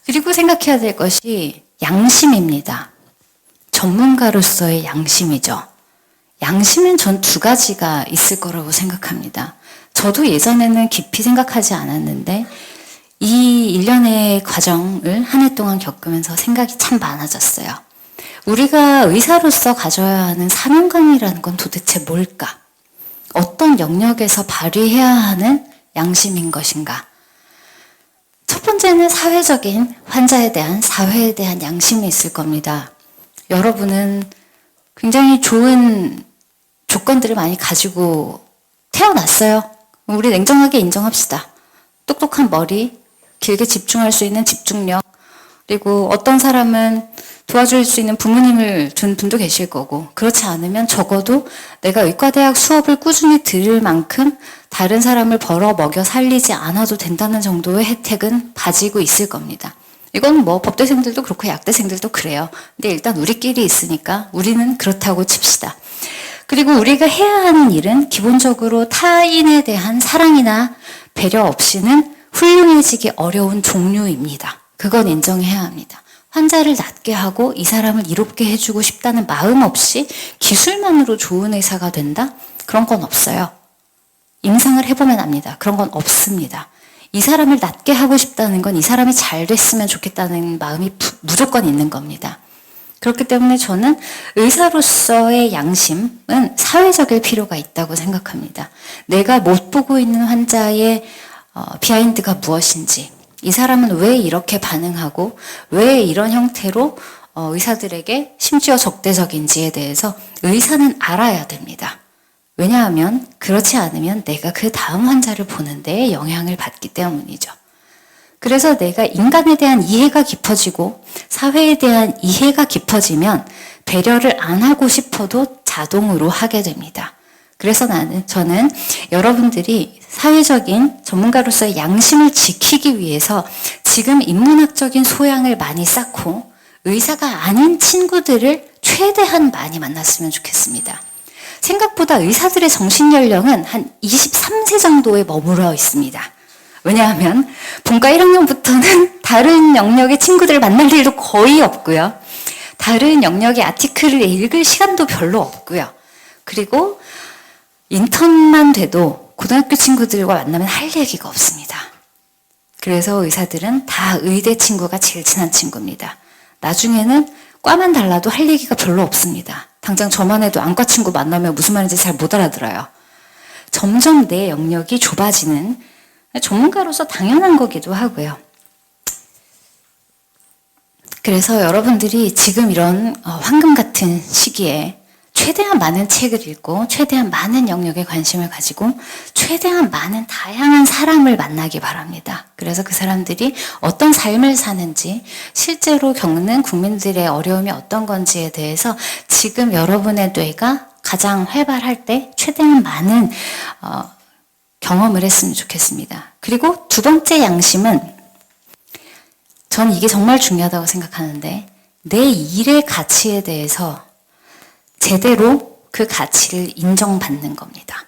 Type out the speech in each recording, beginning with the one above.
그리고 생각해야 될 것이 양심입니다. 전문가로서의 양심이죠. 양심은 전 두 가지가 있을 거라고 생각합니다. 저도 예전에는 깊이 생각하지 않았는데 이 일련의 과정을 한 해 동안 겪으면서 생각이 참 많아졌어요. 우리가 의사로서 가져야 하는 사명감이라는 건 도대체 뭘까? 어떤 영역에서 발휘해야 하는 양심인 것인가? 첫 번째는 사회적인 환자에 대한 사회에 대한 양심이 있을 겁니다. 여러분은 굉장히 좋은 조건들을 많이 가지고 태어났어요. 우리 냉정하게 인정합시다. 똑똑한 머리, 길게 집중할 수 있는 집중력, 그리고 어떤 사람은 도와줄 수 있는 부모님을 둔 분도 계실 거고, 그렇지 않으면 적어도 내가 의과대학 수업을 꾸준히 들을 만큼 다른 사람을 벌어 먹여 살리지 않아도 된다는 정도의 혜택은 가지고 있을 겁니다. 이건 뭐 법대생들도 그렇고 약대생들도 그래요. 근데 일단 우리끼리 있으니까 우리는 그렇다고 칩시다. 그리고 우리가 해야 하는 일은 기본적으로 타인에 대한 사랑이나 배려 없이는 훌륭해지기 어려운 종류입니다. 그건 인정해야 합니다. 환자를 낫게 하고 이 사람을 이롭게 해주고 싶다는 마음 없이 기술만으로 좋은 의사가 된다? 그런 건 없어요. 임상을 해보면 압니다. 그런 건 없습니다. 이 사람을 낫게 하고 싶다는 건 이 사람이 잘 됐으면 좋겠다는 마음이 무조건 있는 겁니다. 그렇기 때문에 저는 의사로서의 양심은 사회적일 필요가 있다고 생각합니다. 내가 못 보고 있는 환자의 비하인드가 무엇인지, 이 사람은 왜 이렇게 반응하고 왜 이런 형태로 의사들에게 심지어 적대적인지에 대해서 의사는 알아야 됩니다. 왜냐하면 그렇지 않으면 내가 그 다음 환자를 보는 데에 영향을 받기 때문이죠. 그래서 내가 인간에 대한 이해가 깊어지고 사회에 대한 이해가 깊어지면 배려를 안 하고 싶어도 자동으로 하게 됩니다. 그래서 저는 여러분들이 사회적인 전문가로서의 양심을 지키기 위해서 지금 인문학적인 소양을 많이 쌓고 의사가 아닌 친구들을 최대한 많이 만났으면 좋겠습니다. 생각보다 의사들의 정신연령은 한 23세 정도에 머물러 있습니다. 왜냐하면 본과 1학년부터는 다른 영역의 친구들을 만날 일도 거의 없고요. 다른 영역의 아티클을 읽을 시간도 별로 없고요. 그리고 인턴만 돼도 고등학교 친구들과 만나면 할 얘기가 없습니다. 그래서 의사들은 다 의대 친구가 제일 친한 친구입니다. 나중에는 과만 달라도 할 얘기가 별로 없습니다. 당장 저만 해도 안과 친구 만나면 무슨 말인지 잘 못 알아들어요. 점점 내 영역이 좁아지는 전문가로서 당연한 거기도 하고요. 그래서 여러분들이 지금 이런 황금 같은 시기에 최대한 많은 책을 읽고 최대한 많은 영역에 관심을 가지고 최대한 많은 다양한 사람을 만나기 바랍니다. 그래서 그 사람들이 어떤 삶을 사는지, 실제로 겪는 국민들의 어려움이 어떤 건지에 대해서 지금 여러분의 뇌가 가장 활발할 때 최대한 많은 경험을 했으면 좋겠습니다. 그리고 두 번째 양심은, 전 이게 정말 중요하다고 생각하는데, 내 일의 가치에 대해서 제대로 그 가치를 인정받는 겁니다.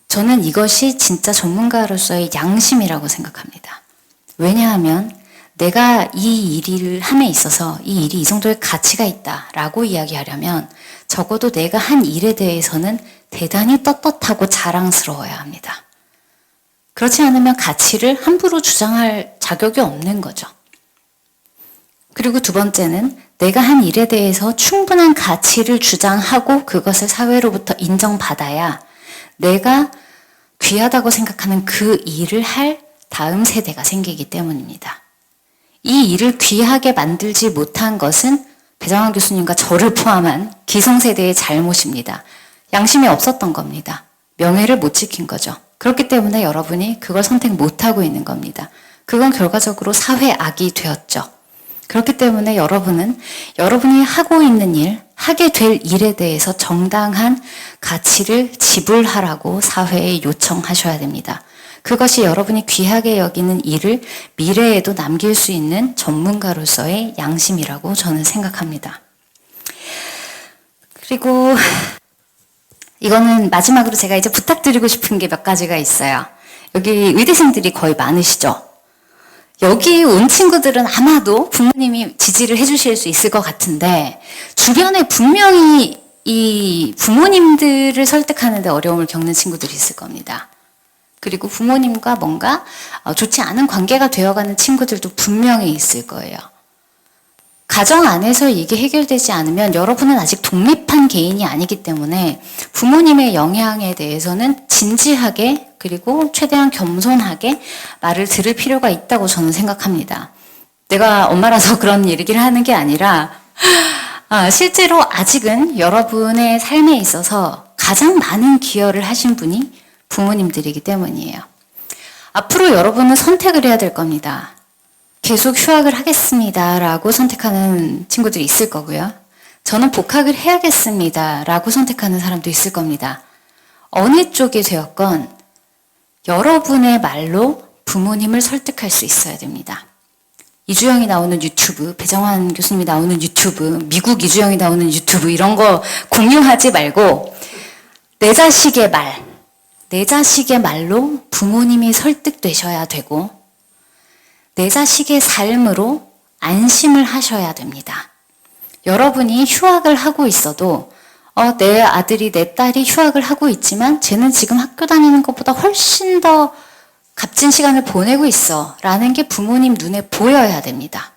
저는 이것이 진짜 전문가로서의 양심이라고 생각합니다. 왜냐하면 내가 이 일을 함에 있어서 이 일이 이 정도의 가치가 있다라고 이야기하려면 적어도 내가 한 일에 대해서는 대단히 떳떳하고 자랑스러워야 합니다. 그렇지 않으면 가치를 함부로 주장할 자격이 없는 거죠. 그리고 두 번째는 내가 한 일에 대해서 충분한 가치를 주장하고 그것을 사회로부터 인정받아야 내가 귀하다고 생각하는 그 일을 할 다음 세대가 생기기 때문입니다. 이 일을 귀하게 만들지 못한 것은 배정환 교수님과 저를 포함한 기성세대의 잘못입니다. 양심이 없었던 겁니다. 명예를 못 지킨 거죠. 그렇기 때문에 여러분이 그걸 선택 못하고 있는 겁니다. 그건 결과적으로 사회악이 되었죠. 그렇기 때문에 여러분은 여러분이 하고 있는 일, 하게 될 일에 대해서 정당한 가치를 지불하라고 사회에 요청하셔야 됩니다. 그것이 여러분이 귀하게 여기는 일을 미래에도 남길 수 있는 전문가로서의 양심이라고 저는 생각합니다. 그리고 이거는 마지막으로 제가 이제 부탁드리고 싶은 게 몇 가지가 있어요. 여기 의대생들이 거의 많으시죠? 여기 온 친구들은 아마도 부모님이 지지를 해주실 수 있을 것 같은데, 주변에 분명히 이 부모님들을 설득하는데 어려움을 겪는 친구들이 있을 겁니다. 그리고 부모님과 뭔가 좋지 않은 관계가 되어가는 친구들도 분명히 있을 거예요. 가정 안에서 이게 해결되지 않으면 여러분은 아직 독립한 개인이 아니기 때문에 부모님의 영향에 대해서는 진지하게 그리고 최대한 겸손하게 말을 들을 필요가 있다고 저는 생각합니다. 내가 엄마라서 그런 얘기를 하는 게 아니라 실제로 아직은 여러분의 삶에 있어서 가장 많은 기여를 하신 분이 부모님들이기 때문이에요. 앞으로 여러분은 선택을 해야 될 겁니다. 계속 휴학을 하겠습니다 라고 선택하는 친구들이 있을 거고요. 저는 복학을 해야겠습니다 라고 선택하는 사람도 있을 겁니다. 어느 쪽이 되었건 여러분의 말로 부모님을 설득할 수 있어야 됩니다. 이주영이 나오는 유튜브, 배정환 교수님이 나오는 유튜브, 미국 이주영이 나오는 유튜브 이런 거 공유하지 말고 내 자식의 말로 부모님이 설득되셔야 되고 내 자식의 삶으로 안심을 하셔야 됩니다. 여러분이 휴학을 하고 있어도 내 아들이 내 딸이 휴학을 하고 있지만 쟤는 지금 학교 다니는 것보다 훨씬 더 값진 시간을 보내고 있어 라는 게 부모님 눈에 보여야 됩니다.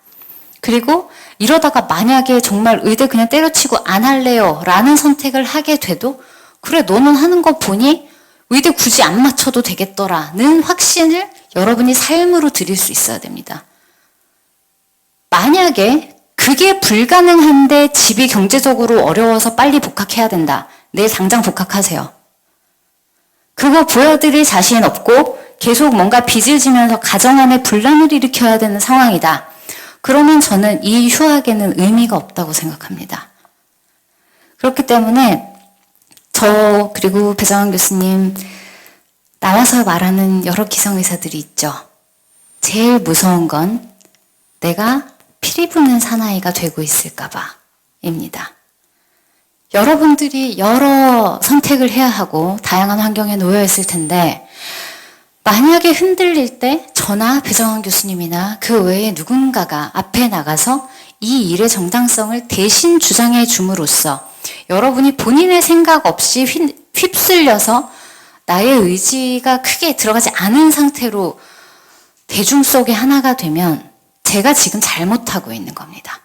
그리고 이러다가 만약에 정말 의대 그냥 때려치고 안 할래요 라는 선택을 하게 돼도 그래 너는 하는 거 보니 의대 굳이 안 맞춰도 되겠더라는 확신을 여러분이 삶으로 드릴 수 있어야 됩니다. 만약에 그게 불가능한데 집이 경제적으로 어려워서 빨리 복학해야 된다. 내일 당장 복학하세요. 그거 보여드릴 자신 없고 계속 뭔가 빚을 지면서 가정 안에 분란을 일으켜야 되는 상황이다. 그러면 저는 이 휴학에는 의미가 없다고 생각합니다. 그렇기 때문에 저 그리고 배정환 교수님 나와서 말하는 여러 기성의사들이 있죠. 제일 무서운 건 내가 피리 부는 사나이가 되고 있을까 봐입니다. 여러분들이 여러 선택을 해야 하고 다양한 환경에 놓여 있을 텐데 만약에 흔들릴 때 저나 배정환 교수님이나 그 외에 누군가가 앞에 나가서 이 일의 정당성을 대신 주장해 줌으로써 여러분이 본인의 생각 없이 휩쓸려서 나의 의지가 크게 들어가지 않은 상태로 대중 속의 하나가 되면 제가 지금 잘못하고 있는 겁니다.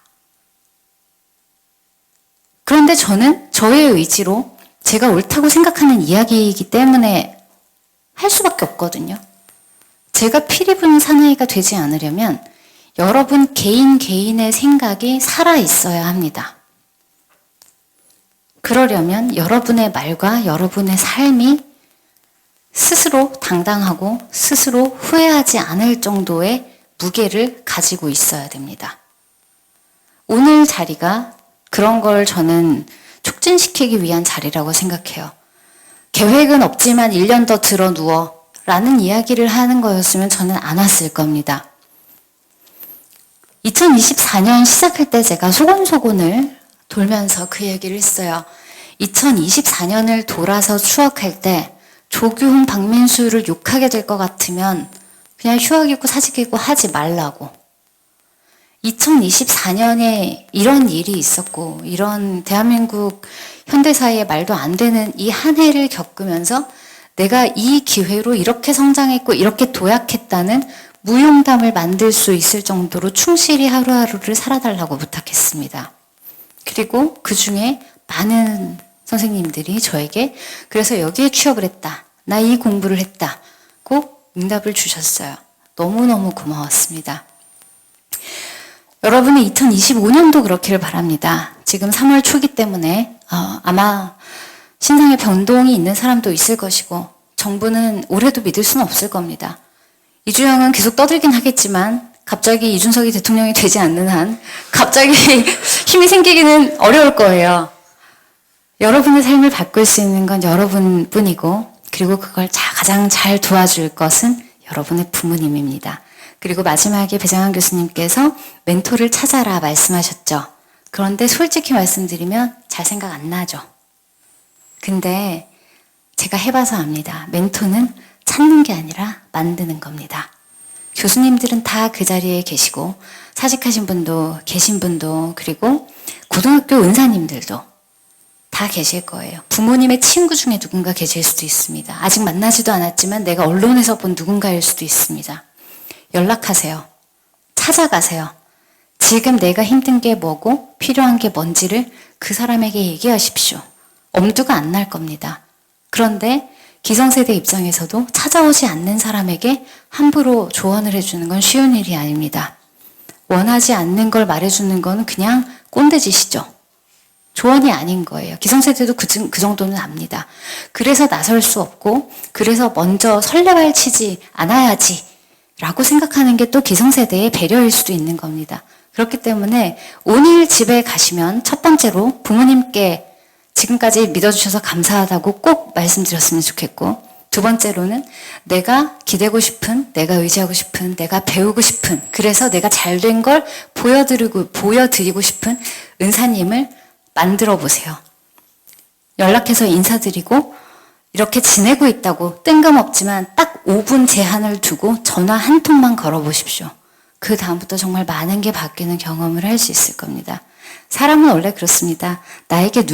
그런데 저는 저의 의지로 제가 옳다고 생각하는 이야기이기 때문에 할 수밖에 없거든요. 제가 피리 부는 사나이가 되지 않으려면 여러분 개인의 생각이 살아있어야 합니다. 그러려면 여러분의 말과 여러분의 삶이 스스로 당당하고 스스로 후회하지 않을 정도의 무게를 가지고 있어야 됩니다. 오늘 자리가 그런 걸 저는 촉진시키기 위한 자리라고 생각해요. 계획은 없지만 1년 더 들어 누워 라는 이야기를 하는 거였으면 저는 안 왔을 겁니다. 2024년 시작할 때 제가 소곤소곤을 돌면서 그 얘기를 했어요. 2024년을 돌아서 추억할 때 조규훈, 박민수를 욕하게 될 것 같으면 그냥 휴학이고 사직이고 하지 말라고. 2024년에 이런 일이 있었고 이런 대한민국 현대사회에 말도 안 되는 이 한 해를 겪으면서 내가 이 기회로 이렇게 성장했고 이렇게 도약했다는 무용담을 만들 수 있을 정도로 충실히 하루하루를 살아달라고 부탁했습니다. 그리고 그 중에 많은 선생님들이 저에게 그래서 여기에 취업을 했다. 나 이 공부를 했다고 응답을 주셨어요. 너무너무 고마웠습니다. 여러분이 2025년도 그렇기를 바랍니다. 지금 3월 초기 때문에 아마 신상의 변동이 있는 사람도 있을 것이고 정부는 올해도 믿을 수는 없을 겁니다. 이주영은 계속 떠들긴 하겠지만 갑자기 이준석이 대통령이 되지 않는 한 갑자기 힘이 생기기는 어려울 거예요. 여러분의 삶을 바꿀 수 있는 건 여러분뿐이고 그리고 그걸 가장 잘 도와줄 것은 여러분의 부모님입니다. 그리고 마지막에 배정환 교수님께서 멘토를 찾아라 말씀하셨죠. 그런데 솔직히 말씀드리면 잘 생각 안 나죠. 근데 제가 해봐서 압니다. 멘토는 찾는 게 아니라 만드는 겁니다. 교수님들은 다 그 자리에 계시고 사직하신 분도 계신 분도 그리고 고등학교 은사님들도 다 계실 거예요. 부모님의 친구 중에 누군가 계실 수도 있습니다. 아직 만나지도 않았지만 내가 언론에서 본 누군가일 수도 있습니다. 연락하세요. 찾아가세요. 지금 내가 힘든 게 뭐고 필요한 게 뭔지를 그 사람에게 얘기하십시오. 엄두가 안 날 겁니다. 그런데 기성세대 입장에서도 찾아오지 않는 사람에게 함부로 조언을 해주는 건 쉬운 일이 아닙니다. 원하지 않는 걸 말해주는 건 그냥 꼰대짓이죠. 조언이 아닌 거예요. 기성세대도 그 정도는 압니다. 그래서 나설 수 없고 그래서 먼저 설레발치지 않아야지 라고 생각하는 게 또 기성세대의 배려일 수도 있는 겁니다. 그렇기 때문에 오늘 집에 가시면 첫 번째로 부모님께 지금까지 믿어주셔서 감사하다고 꼭 말씀드렸으면 좋겠고, 두 번째로는 내가 기대고 싶은, 내가 의지하고 싶은, 내가 배우고 싶은, 그래서 내가 잘된 걸 보여드리고 싶은 은사님을 만들어 보세요. 연락해서 인사드리고 이렇게 지내고 있다고 뜬금없지만 딱 5분 제한을 두고 전화 한 통만 걸어보십시오. 그 다음부터 정말 많은 게 바뀌는 경험을 할 수 있을 겁니다. 사람은 원래 그렇습니다. 나에게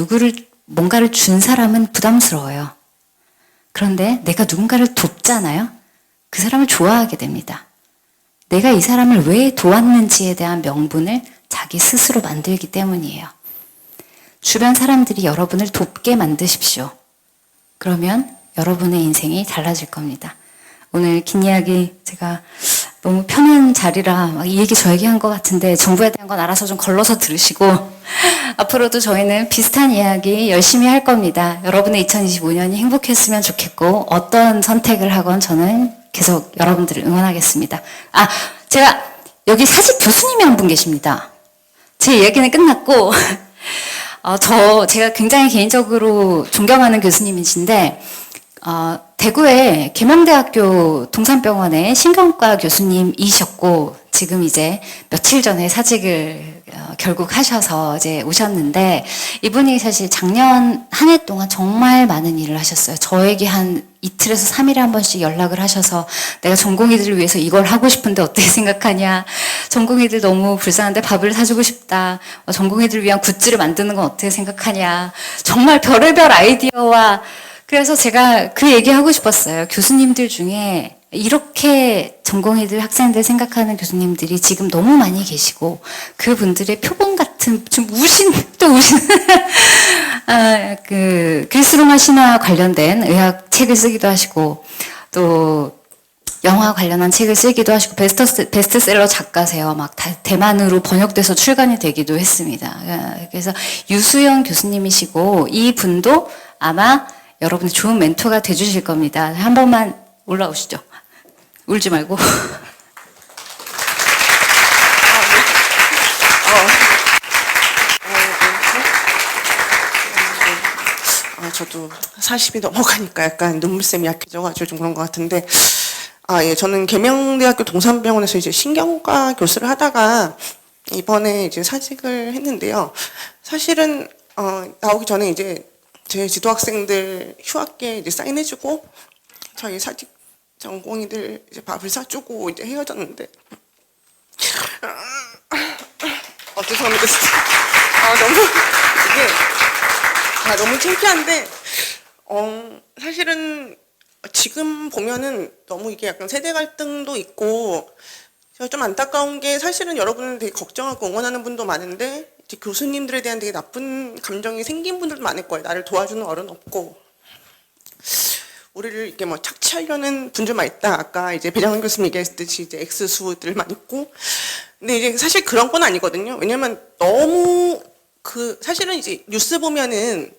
뭔가를 준 사람은 부담스러워요. 그런데 내가 누군가를 돕잖아요. 그 사람을 좋아하게 됩니다. 내가 이 사람을 왜 도왔는지에 대한 명분을 자기 스스로 만들기 때문이에요. 주변 사람들이 여러분을 돕게 만드십시오. 그러면 여러분의 인생이 달라질 겁니다. 오늘 긴 이야기 제가 너무 편한 자리라 막 이 얘기 저 얘기 한 것 같은데 정부에 대한 건 알아서 좀 걸러서 들으시고 앞으로도 저희는 비슷한 이야기 열심히 할 겁니다. 여러분의 2025년이 행복했으면 좋겠고 어떤 선택을 하건 저는 계속 여러분들을 응원하겠습니다. 제가 여기 사직 교수님이 한 분 계십니다. 제 이야기는 끝났고 제가 굉장히 개인적으로 존경하는 교수님이신데 대구의 계명대학교 동산병원의 신경과 교수님이셨고 지금 이제 며칠 전에 사직을 결국 하셔서 이제 오셨는데 이분이 사실 작년 한 해 동안 정말 많은 일을 하셨어요. 저에게 한 이틀에서 3일에 한 번씩 연락을 하셔서 내가 전공의들을 위해서 이걸 하고 싶은데 어떻게 생각하냐. 전공의들 너무 불쌍한데 밥을 사주고 싶다. 전공의들을 위한 굿즈를 만드는 건 어떻게 생각하냐. 정말 별의별 아이디어와 그래서 제가 그 얘기하고 싶었어요. 교수님들 중에 이렇게 전공의들 학생들 생각하는 교수님들이 지금 너무 많이 계시고 그분들의 표본 같은 좀 우신 글쓰롱화 신화 관련된 의학 책을 쓰기도 하시고 또 영화 관련한 책을 쓰기도 하시고 베스트셀러 작가세요. 막 대만으로 번역돼서 출간이 되기도 했습니다. 그래서 유수연 교수님이시고 이 분도 아마 여러분의 좋은 멘토가 돼주실 겁니다. 한 번만 올라오시죠. 울지 말고. 저도 40이 넘어가니까 약간 눈물샘이 약해져가지고 좀 그런 것 같은데, 예, 저는 계명대학교 동산병원에서 이제 신경과 교수를 하다가 이번에 이제 사직을 했는데요. 사실은, 나오기 전에 이제 제 지도 학생들 휴학계 이제 사인해주고, 저희 사직 전공의들 이제 밥을 사주고 이제 헤어졌는데, 죄송합니다. 너무 창피한데, 사실은 지금 보면은 너무 이게 약간 세대 갈등도 있고, 제가 좀 안타까운 게 사실은 여러분은 되게 걱정하고 응원하는 분도 많은데, 이제 교수님들에 대한 되게 나쁜 감정이 생긴 분들도 많을 거예요. 나를 도와주는 어른 없고. 우리를 이렇게 뭐 착취하려는 분들만 있다. 아까 이제 배정은 교수님 얘기했듯이 이제 X수들만 있고. 근데 이제 사실 그런 건 아니거든요. 왜냐면 너무 사실은 이제 뉴스 보면은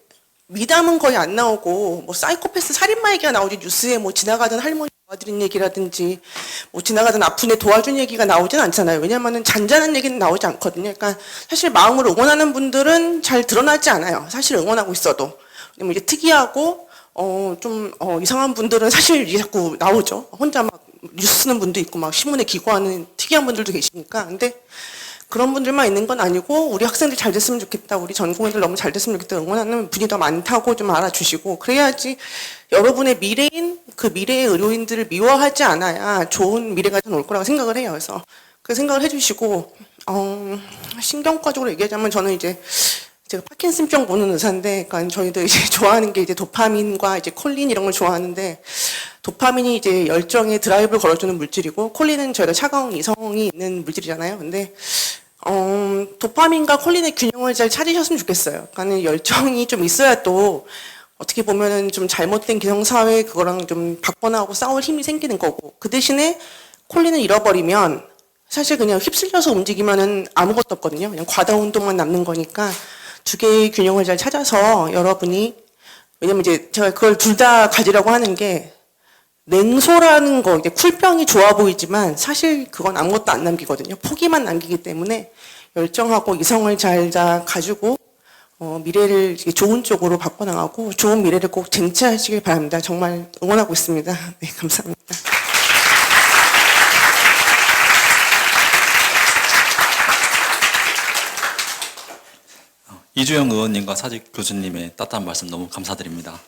미담은 거의 안 나오고 뭐 사이코패스 살인마 얘기가 나오지 뉴스에 뭐 지나가던 할머니 도와드린 얘기라든지 뭐 지나가던 아픈 애 도와준 얘기가 나오진 않잖아요. 왜냐면은 잔잔한 얘기는 나오지 않거든요. 그러니까 사실 마음으로 응원하는 분들은 잘 드러나지 않아요. 사실 응원하고 있어도. 이제 특이하고 이상한 분들은 사실 이게 자꾸 나오죠. 혼자 막 뉴스 쓰는 분도 있고 막 신문에 기고하는 특이한 분들도 계시니까. 근데 그런 분들만 있는 건 아니고 우리 학생들 잘 됐으면 좋겠다. 우리 전공의들 너무 잘 됐으면 좋겠다. 응원하는 분이 더 많다고 좀 알아주시고 그래야지 여러분의 미래인 그 미래의 의료인들을 미워하지 않아야 좋은 미래가 좀 올 거라고 생각을 해요. 그래서 그 생각을 해주시고 신경과적으로 얘기하자면 저는 이제 제가 파킨슨병 보는 의사인데, 그러니까 저희도 이제 좋아하는 게 이제 도파민과 이제 콜린 이런 걸 좋아하는데, 도파민이 이제 열정에 드라이브를 걸어주는 물질이고, 콜린은 저희가 차가운 이성이 있는 물질이잖아요. 근데 도파민과 콜린의 균형을 잘 찾으셨으면 좋겠어요. 그러니까 열정이 좀 있어야 또 어떻게 보면은 좀 잘못된 기성사회 그거랑 좀 박번하고 싸울 힘이 생기는 거고, 그 대신에 콜린을 잃어버리면 사실 그냥 휩쓸려서 움직이면은 아무것도 없거든요. 그냥 과다 운동만 남는 거니까 두 개의 균형을 잘 찾아서 여러분이, 왜냐면 이제 제가 그걸 둘 다 가지라고 하는 게, 냉소라는 거, 이제 쿨병이 좋아 보이지만 사실 그건 아무것도 안 남기거든요. 포기만 남기기 때문에 열정하고 이성을 잘 다 가지고 미래를 좋은 쪽으로 바꿔나가고 좋은 미래를 꼭 쟁취하시길 바랍니다. 정말 응원하고 있습니다. 네, 감사합니다. 이주영 의원님과 사직 교수님의 따뜻한 말씀 너무 감사드립니다.